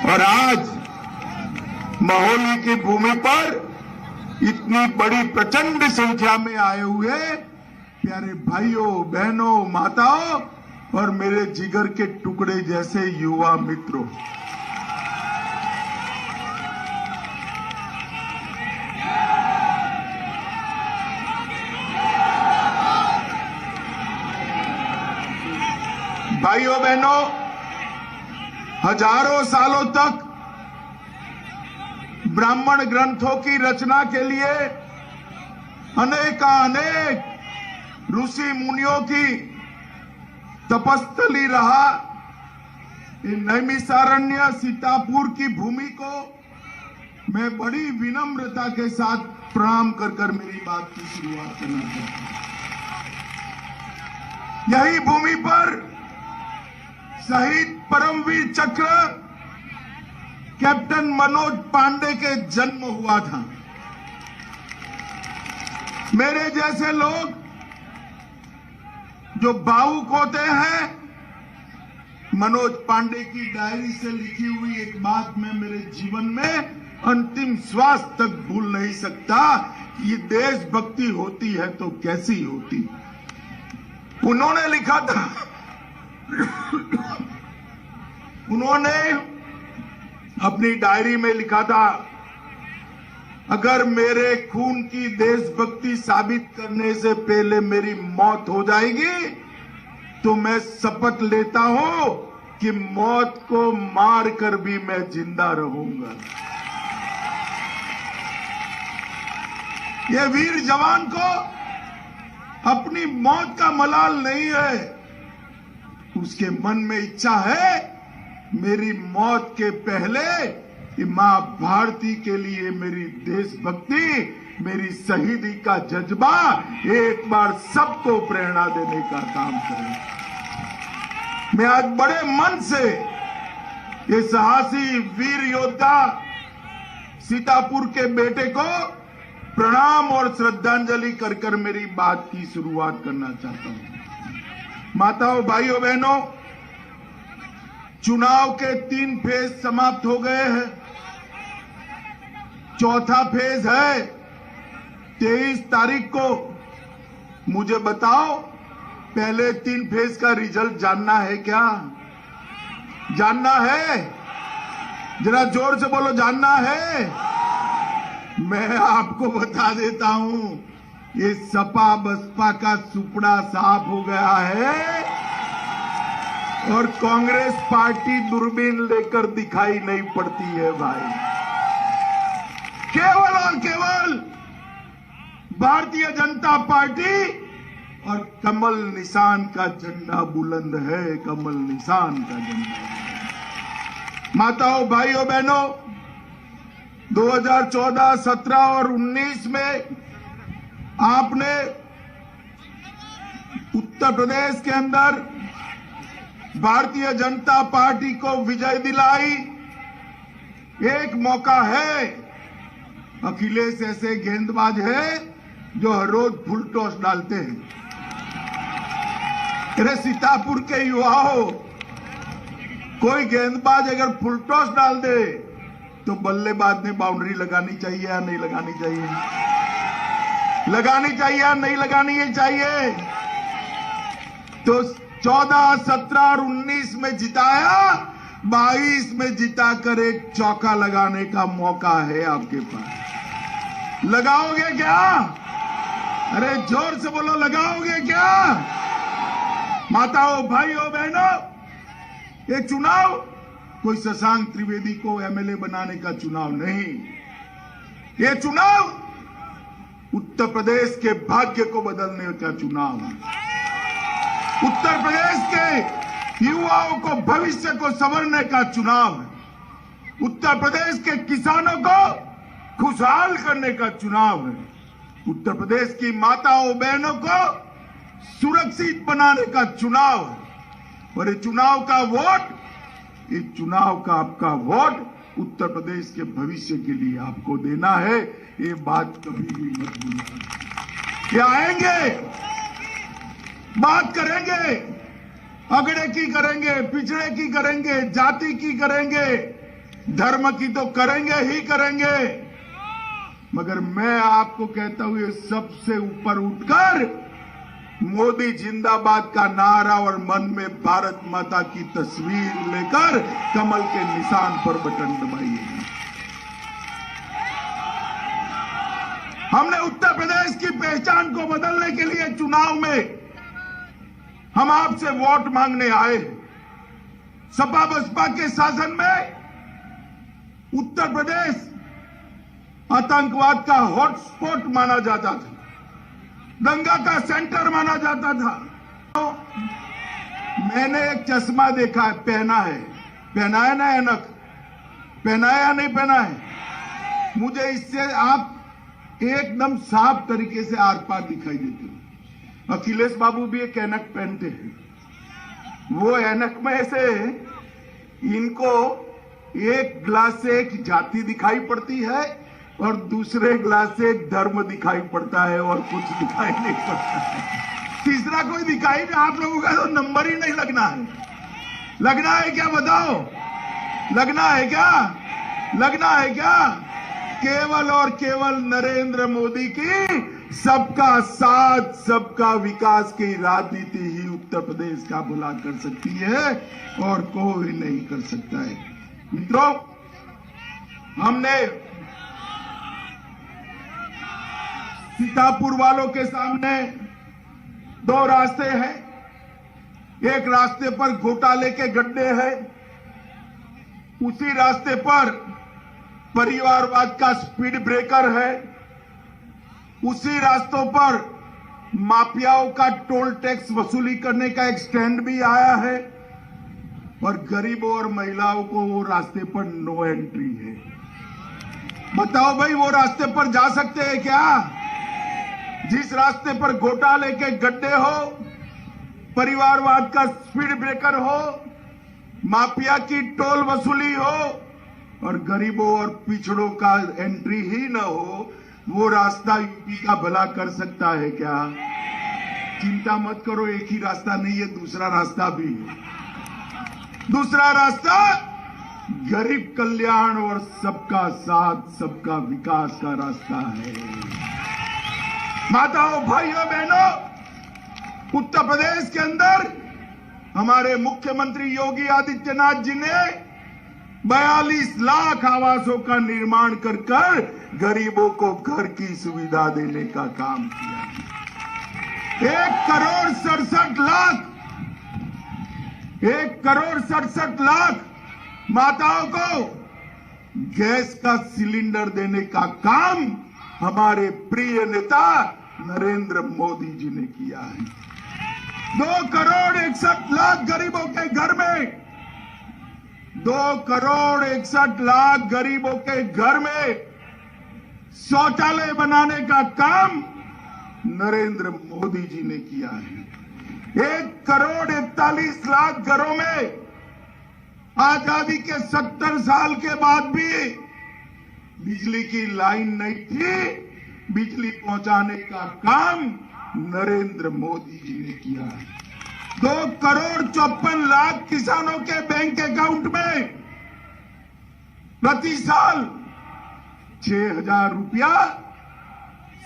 और आज महोली की भूमि पर इतनी बड़ी प्रचंड संख्या में आए हुए प्यारे भाइयों, बहनों, माताओं और मेरे जिगर के टुकड़े जैसे युवा मित्रों, भाइयों बहनों, हजारों सालों तक ब्राह्मण ग्रंथों की रचना के लिए अनेक ऋषि मुनियों की तपस्थली रहा। नैमिषारण्य सीतापुर की भूमि को मैं बड़ी विनम्रता के साथ प्रणाम कर मेरी बात की शुरुआत करना चाहता हूं। यही भूमि पर शहीद परमवीर चक्र कैप्टन मनोज पांडे के जन्म हुआ था। मेरे जैसे लोग जो भावुक होते हैं, मनोज पांडे की डायरी से लिखी हुई एक बात मैं मेरे जीवन में अंतिम श्वास तक भूल नहीं सकता। ये देशभक्ति होती है तो कैसी होती। उन्होंने लिखा था, उन्होंने अपनी डायरी में लिखा था, अगर मेरे खून की देशभक्ति साबित करने से पहले मेरी मौत हो जाएगी तो मैं शपथ लेता हूं कि मौत को मारकर भी मैं जिंदा रहूंगा। ये वीर जवान को अपनी मौत का मलाल नहीं है, उसके मन में इच्छा है मेरी मौत के पहले मां भारती के लिए मेरी देशभक्ति, मेरी शहीदी का जज्बा एक बार सबको प्रेरणा देने का काम करें। मैं आज बड़े मन से ये साहसी वीर योद्धा सीतापुर के बेटे को प्रणाम और श्रद्धांजलि कर मेरी बात की शुरुआत करना चाहता हूं। माताओं, भाइयों, बहनों, चुनाव के 3 फेज समाप्त हो गए हैं। चौथा फेज है 23 तारीख को। मुझे बताओ, पहले 3 फेज का रिजल्ट जानना है क्या? जानना है? जरा जोर से बोलो, जानना है? मैं आपको बता देता हूं, ये सपा बसपा का सुपड़ा साफ हो गया है और कांग्रेस पार्टी दूरबीन लेकर दिखाई नहीं पड़ती है भाई। केवल और केवल भारतीय जनता पार्टी और कमल निशान का झंडा बुलंद है, कमल निशान का झंडा। माताओं, भाइयों, बहनों, 2014, 17 और 19 में आपने उत्तर प्रदेश के अंदर भारतीय जनता पार्टी को विजय दिलाई। एक मौका है, अखिलेश ऐसे गेंदबाज है जो हर रोज फुल टॉस डालते हैं। अरे सीतापुर के युवाओं, कोई गेंदबाज अगर फुल टॉस डाल दे तो बल्लेबाज ने बाउंड्री लगानी चाहिए या नहीं लगानी चाहिए? लगानी चाहिए या नहीं लगानी चाहिए? तो 14, 17 और 19 में जिताया, 22 में जिताकर एक चौका लगाने का मौका है आपके पास। लगाओगे क्या? अरे जोर से बोलो, लगाओगे क्या? माताओं, भाइयों, बहनों, ये चुनाव कोई शशांक त्रिवेदी को एमएलए बनाने का चुनाव नहीं। ये चुनाव उत्तर प्रदेश के भाग्य को बदलने का चुनाव है। उत्तर प्रदेश के युवाओं को, भविष्य को संवरने का चुनाव है। उत्तर प्रदेश के किसानों को खुशहाल करने का चुनाव है। उत्तर प्रदेश की माताओं, बहनों को सुरक्षित बनाने का चुनाव है। और ये चुनाव का वोट, ये चुनाव का आपका वोट उत्तर प्रदेश के भविष्य के लिए आपको देना है। ये बात कभी भी मत भूलना। ये आएंगे, बात करेंगे, अगड़े की करेंगे, पिछड़े की करेंगे, जाति की करेंगे, धर्म की तो करेंगे ही करेंगे, मगर मैं आपको कहता हूं ये सबसे ऊपर उठकर मोदी जिंदाबाद का नारा और मन में भारत माता की तस्वीर लेकर कमल के निशान पर बटन दबाइए। हमने उत्तर प्रदेश की पहचान को बदलने के लिए चुनाव में हम आपसे वोट मांगने आए हैं। सपा बसपा के शासन में उत्तर प्रदेश आतंकवाद का हॉटस्पॉट माना जाता था, दंगा का सेंटर माना जाता था। तो मैंने एक चश्मा देखा है, पहना है ना ऐनक, पहना है या नहीं पहना है? मुझे इससे आप एकदम साफ तरीके से आर पार दिखाई देते हो। अखिलेश बाबू भी एक ऐनक पहनते हैं। वो ऐनक में से इनको एक ग्लास से एक जाति दिखाई पड़ती है और दूसरे ग्लास से एक धर्म दिखाई पड़ता है और कुछ दिखाई नहीं पड़ता है। तीसरा कोई दिखाई नहीं। आप लोगों का तो नंबर ही नहीं लगना है। लगना है क्या बताओ? लगना है क्या? लगना है क्या? केवल और केवल नरेंद्र मोदी की सबका साथ सबका विकास की राजनीति ही उत्तर प्रदेश का भला कर सकती है और कोई नहीं कर सकता है। मित्रों, हमने सीतापुर वालों के सामने दो रास्ते हैं। एक रास्ते पर घोटाले के गड्ढे हैं, उसी रास्ते पर परिवारवाद का स्पीड ब्रेकर है, उसी रास्तों पर माफियाओं का टोल टैक्स वसूली करने का एक स्टैंड भी आया है और गरीबों और महिलाओं को वो रास्ते पर नो एंट्री है। बताओ भाई, वो रास्ते पर जा सकते हैं क्या? जिस रास्ते पर घोटाले के गड्ढे हो, परिवारवाद का स्पीड ब्रेकर हो, माफिया की टोल वसूली हो और गरीबों और पिछड़ों का एंट्री ही न हो, वो रास्ता यूपी का भला कर सकता है क्या? चिंता मत करो, एक ही रास्ता नहीं है, दूसरा रास्ता भी है। दूसरा रास्ता गरीब कल्याण और सबका साथ सबका विकास का रास्ता है। माताओं, भाइयों, बहनों, उत्तर प्रदेश के अंदर हमारे मुख्यमंत्री योगी आदित्यनाथ जी ने 42 लाख आवासों का निर्माण कर गरीबों को घर की सुविधा देने का काम किया। 1,67,00,000 माताओं को गैस का सिलेंडर देने का काम हमारे प्रिय नेता नरेंद्र मोदी जी ने किया है। 2,61,00,000 गरीबों के घर में 2,61,00,000 गरीबों के घर में शौचालय बनाने का काम नरेंद्र मोदी जी ने किया है। 1,41,00,000 घरों में आजादी के 70 साल के बाद भी बिजली की लाइन नहीं थी, बिजली पहुंचाने का काम नरेंद्र मोदी जी ने किया है। 2,54,00,000 किसानों के बैंक अकाउंट में प्रति साल 6,000 रुपया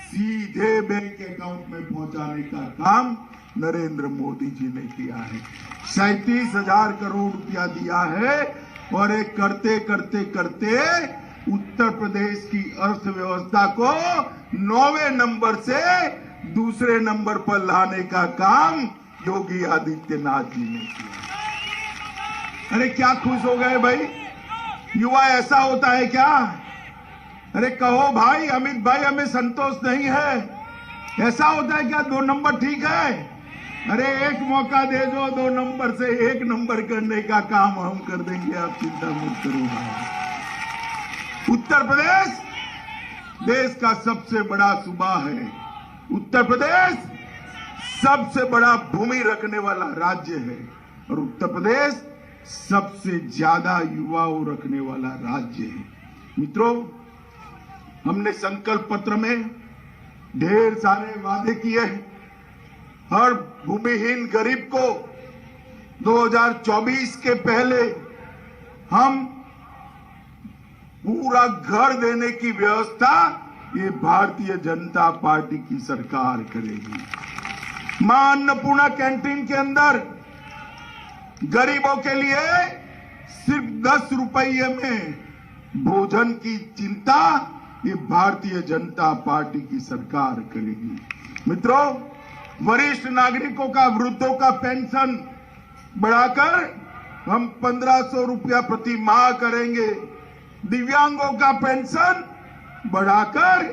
सीधे बैंक अकाउंट में पहुंचाने का काम नरेंद्र मोदी जी ने किया है। 37,000 करोड़ रुपया दिया है और एक करते करते करते उत्तर प्रदेश की अर्थव्यवस्था को 9वें नंबर से दूसरे नंबर पर लाने का काम योगी आदित्यनाथ जी ने किया। अरे क्या खुश हो गए भाई? युवा ऐसा होता है क्या? अरे कहो भाई, अमित भाई हमें संतोष नहीं है, ऐसा होता है क्या? 2 नंबर ठीक है? अरे एक मौका दे दो, 2 नंबर से 1 नंबर करने का काम हम कर देंगे, आप चिंता मत करो भाई। उत्तर प्रदेश देश का सबसे बड़ा सूबा है। उत्तर प्रदेश सबसे बड़ा भूमि रखने वाला राज्य है और उत्तर प्रदेश सबसे ज्यादा युवाओं रखने वाला राज्य है। मित्रों, हमने संकल्प पत्र में ढेर सारे वादे किए हैं। हर भूमिहीन गरीब को 2024 के पहले हम पूरा घर देने की व्यवस्था ये भारतीय जनता पार्टी की सरकार करेगी। मां अन्नपूर्णा कैंटीन के अंदर गरीबों के लिए सिर्फ 10 रुपये में भोजन की चिंता ये भारतीय जनता पार्टी की सरकार करेगी। मित्रों, वरिष्ठ नागरिकों का, वृद्धों का पेंशन बढ़ाकर हम 1500 रुपया प्रति माह करेंगे। दिव्यांगों का पेंशन बढ़ाकर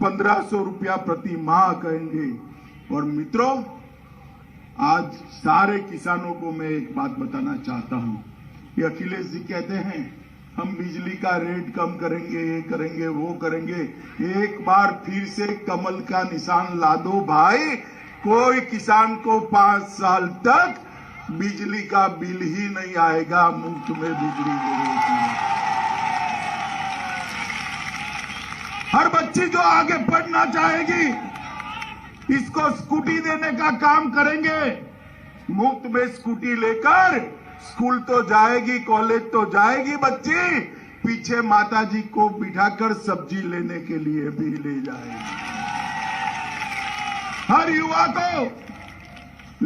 1500 रुपया प्रति माह करेंगे। और मित्रों, आज सारे किसानों को मैं एक बात बताना चाहता हूं। ये अखिलेश जी कहते हैं हम बिजली का रेट कम करेंगे, ये करेंगे, वो करेंगे। एक बार फिर से कमल का निशान ला दो भाई। कोई किसान को 5 साल तक बिजली का बिल ही नहीं आएगा, मुफ्त में बिजली मिलेगी। हर बच्ची जो आगे पढ़ना चाहेगी इसको स्कूटी देने का काम करेंगे। मुफ्त में स्कूटी लेकर स्कूल तो जाएगी, कॉलेज तो जाएगी बच्ची, पीछे माताजी को बिठाकर सब्जी लेने के लिए भी ले जाएगी। हर युवा को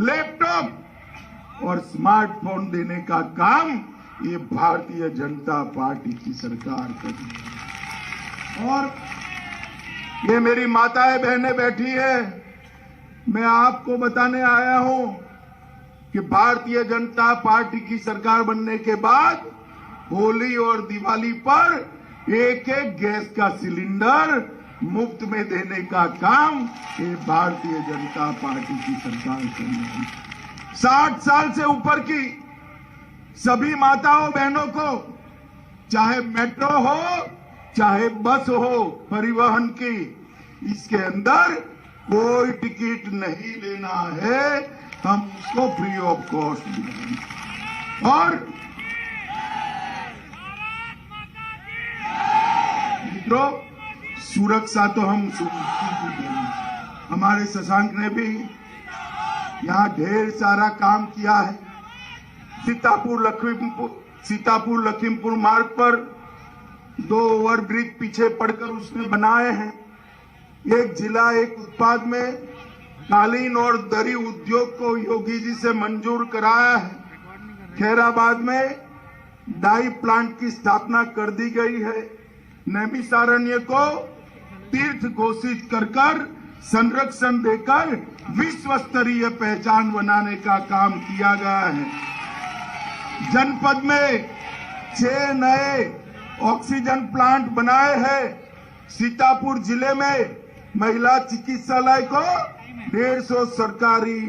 लैपटॉप और स्मार्टफोन देने का काम ये भारतीय जनता पार्टी की सरकार कर रही है। और ये मेरी माताएं बहनें बैठी है, मैं आपको बताने आया हूं कि भारतीय जनता पार्टी की सरकार बनने के बाद होली और दिवाली पर एक गैस का सिलेंडर मुफ्त में देने का काम ये भारतीय जनता पार्टी की सरकार कर रही है। 60 साल से ऊपर की सभी माताओं बहनों को चाहे मेट्रो हो चाहे बस हो परिवहन की, इसके अंदर कोई टिकट नहीं लेना है, हम उसको फ्री ऑफ कॉस्ट दिलाएंगे। और मित्रों, सुरक्षा तो हम सुनिश्चित करेंगे। हमारे शशांक ने भी यहाँ ढेर सारा काम किया है। सीतापुर लखीमपुर मार्ग पर 2 ओवरब्रिज पीछे पड़कर उसने बनाए हैं। एक जिला एक उत्पाद में कालीन और दरी उद्योग को योगी जी से मंजूर कराया है। खैराबाद में डाई प्लांट की स्थापना कर दी गई है। नैमिषारण्य को तीर्थ घोषित कर संरक्षण देकर विश्व स्तरीय पहचान बनाने का काम किया गया है। जनपद में 6 नए ऑक्सीजन प्लांट बनाए हैं। सीतापुर जिले में महिला चिकित्सालय को 150 सरकारी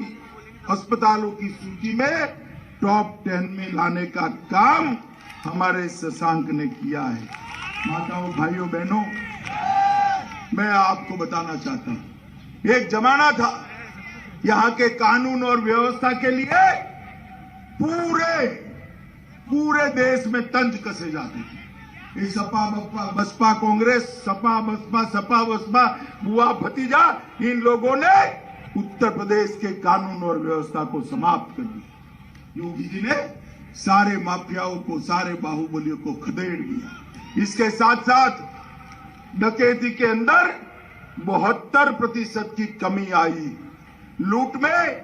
अस्पतालों की सूची में टॉप 10 में लाने का काम हमारे शशांक ने किया है। माताओं, भाइयों, बहनों, मैं आपको बताना चाहता हूं, एक जमाना था यहाँ के कानून और व्यवस्था के लिए पूरे देश में तंज कसे जाते थे। ये सपा बसपा कांग्रेस, सपा बसपा बुआ भतीजा, इन लोगों ने उत्तर प्रदेश के कानून और व्यवस्था को समाप्त कर दिया। योगी जी ने सारे माफियाओं को, सारे बाहुबलियों को खदेड़ दिया। इसके साथ साथ डकैती के अंदर 72% की कमी आई, लूट में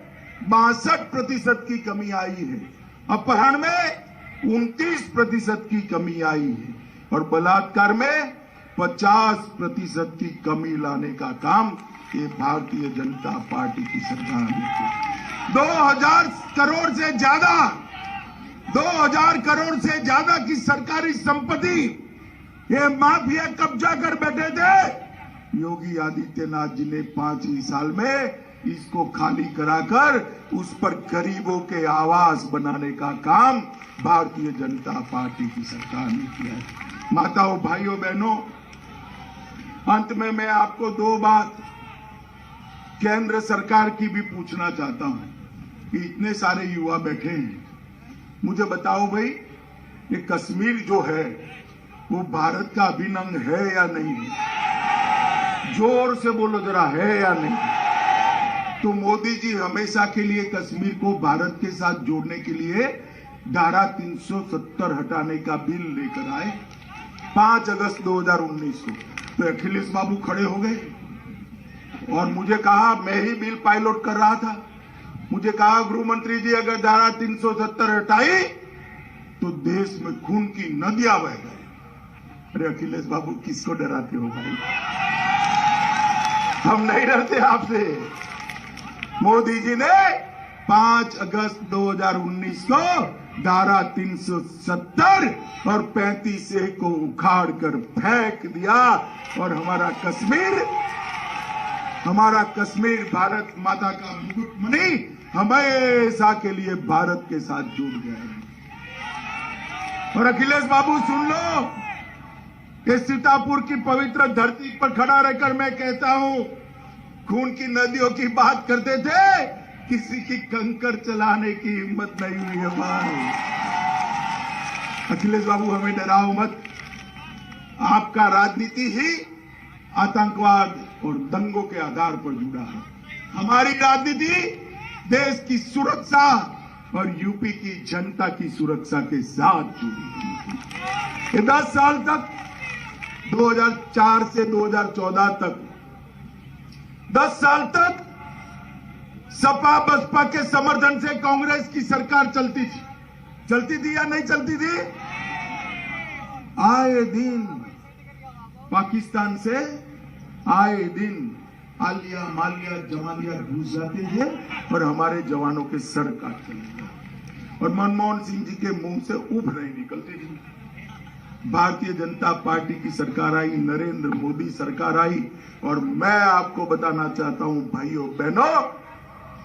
62% की कमी आई है, अपहरण में 29% की कमी आई है और बलात्कार में 50% की कमी लाने का काम ये भारतीय जनता पार्टी की सरकार ने किया। 2000 करोड़ से ज्यादा की सरकारी संपत्ति ये माफिया कब्जा कर बैठे थे। योगी आदित्यनाथ जी ने 5 ही साल में इसको खाली कराकर उस पर गरीबों के आवास बनाने का काम भारतीय जनता पार्टी की सरकार ने किया है। माताओं, भाइयों, बहनों, अंत में मैं आपको 2 बात केंद्र सरकार की भी पूछना चाहता हूं कि इतने सारे युवा बैठे हैं, मुझे बताओ भाई, ये कश्मीर जो है वो भारत का अभिन्न अंग है या नहीं? जोर से बोलो जरा, है या नहीं? तो मोदी जी हमेशा के लिए कश्मीर को भारत के साथ जोड़ने के लिए धारा 370 हटाने का बिल लेकर आए। 5 अगस्त 2019 को। तो अखिलेश बाबू खड़े हो गए और मुझे कहा, मैं ही बिल पायलट कर रहा था, मुझे कहा गृह मंत्री जी अगर धारा 370 हटाई तो देश में खून की नदियां बह गई। अरे अखिलेश बाबू किसको डराते हो भाई? हम नहीं डरते आपसे। मोदी जी ने 5 अगस्त 2019 को धारा 370 और 35A को उखाड़ कर फेंक दिया और हमारा कश्मीर भारत माता का मुकुटमणि हमेशा के लिए भारत के साथ जुड़ गया। और अखिलेश बाबू सुन लो, इस सीतापुर की पवित्र धरती पर खड़ा रहकर मैं कहता हूं, खून की नदियों की बात करते थे, किसी की कंकर चलाने की हिम्मत नहीं हुई है भाई। अखिलेश बाबू हमें डराओ मत। आपका राजनीति ही आतंकवाद और दंगों के आधार पर जुड़ा है। हमारी राजनीति देश की सुरक्षा और यूपी की जनता की सुरक्षा के साथ जुड़ी है। ये 10 साल तक 2004 से 2014 तक 10 साल तक सपा बसपा के समर्थन से कांग्रेस की सरकार चलती थी या नहीं चलती थी? आए दिन पाकिस्तान से आए दिन आलिया मालिया जमालिया घुस जाते थे और हमारे जवानों के सर काटते थे और मनमोहन सिंह जी के मुंह से उफ नहीं निकलती थी। भारतीय जनता पार्टी की सरकार आई, नरेंद्र मोदी सरकार आई और मैं आपको बताना चाहता हूं भाइयों बहनों,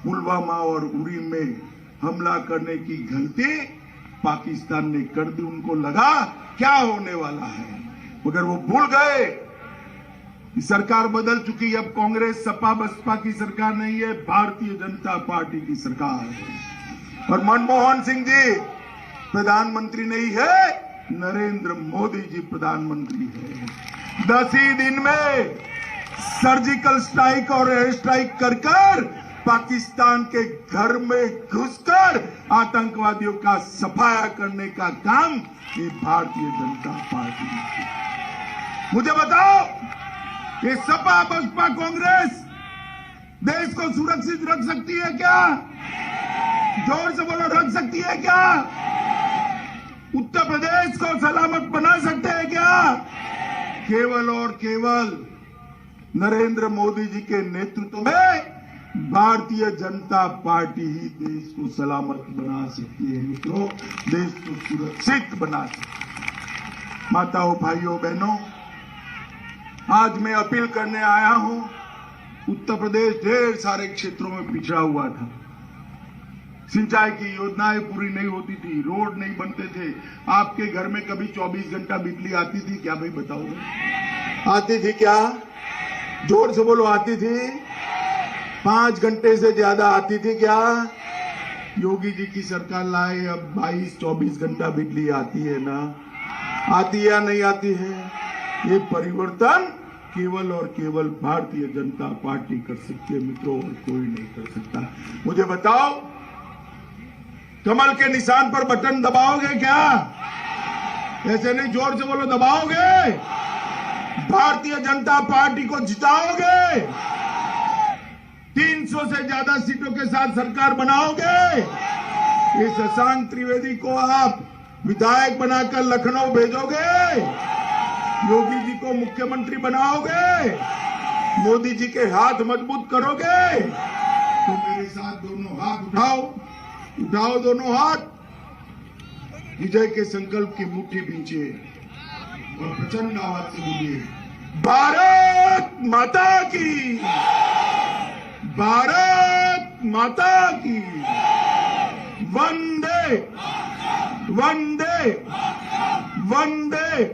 पुलवामा और उरी में हमला करने की गलती पाकिस्तान ने कर दी। उनको लगा क्या होने वाला है, मगर वो भूल गए कि सरकार बदल चुकी है। अब कांग्रेस सपा बसपा की सरकार नहीं है, भारतीय जनता पार्टी की सरकार है। और मनमोहन सिंह जी प्रधानमंत्री नहीं है, नरेंद्र मोदी जी प्रधानमंत्री है। 10 ही दिन में सर्जिकल स्ट्राइक और एयर स्ट्राइक कर पाकिस्तान के घर में घुसकर आतंकवादियों का सफाया करने का काम ये भारतीय जनता पार्टी ने। मुझे बताओ, ये सपा बसपा कांग्रेस देश को सुरक्षित रख सकती है क्या? जोर से बोलो, रख सकती है क्या? उत्तर प्रदेश को सलामत बना सकते हैं क्या? केवल और केवल नरेंद्र मोदी जी के नेतृत्व में भारतीय जनता पार्टी ही देश को सलामत बना सकती है मित्रों, देश को सुरक्षित बना सकती है। माताओं भाइयों बहनों, आज मैं अपील करने आया हूं। उत्तर प्रदेश ढेर सारे क्षेत्रों में पिछड़ा हुआ था। सिंचाई की योजनाएं पूरी नहीं होती थी, रोड नहीं बनते थे। आपके घर में कभी 24 घंटा बिजली आती थी क्या भाई? बताओ, आती थी क्या? जोर से बोलो, आती थी? 5 घंटे से ज्यादा आती थी क्या? योगी जी की सरकार लाए, अब 22-24 घंटा बिजली आती है ना? आती है या नहीं आती है? ये परिवर्तन केवल और केवल भारतीय जनता पार्टी कर सकती है मित्रों, और कोई नहीं कर सकता। मुझे बताओ, कमल के निशान पर बटन दबाओगे क्या? ऐसे नहीं, जोर से बोलो, दबाओगे? भारतीय जनता पार्टी को जिताओगे? 300 से ज्यादा सीटों के साथ सरकार बनाओगे? ये शशांक त्रिवेदी को आप विधायक बनाकर लखनऊ भेजोगे? योगी जी को मुख्यमंत्री बनाओगे? मोदी जी के हाथ मजबूत करोगे? तो मेरे साथ दोनों हाथ उठाओ दोनों हाथ, विजय के संकल्प की मुट्ठी भींचिए और प्रचंड आवाज से बोलिए, भारत माता की, भारत माता की, वंदे वंदे वंदे।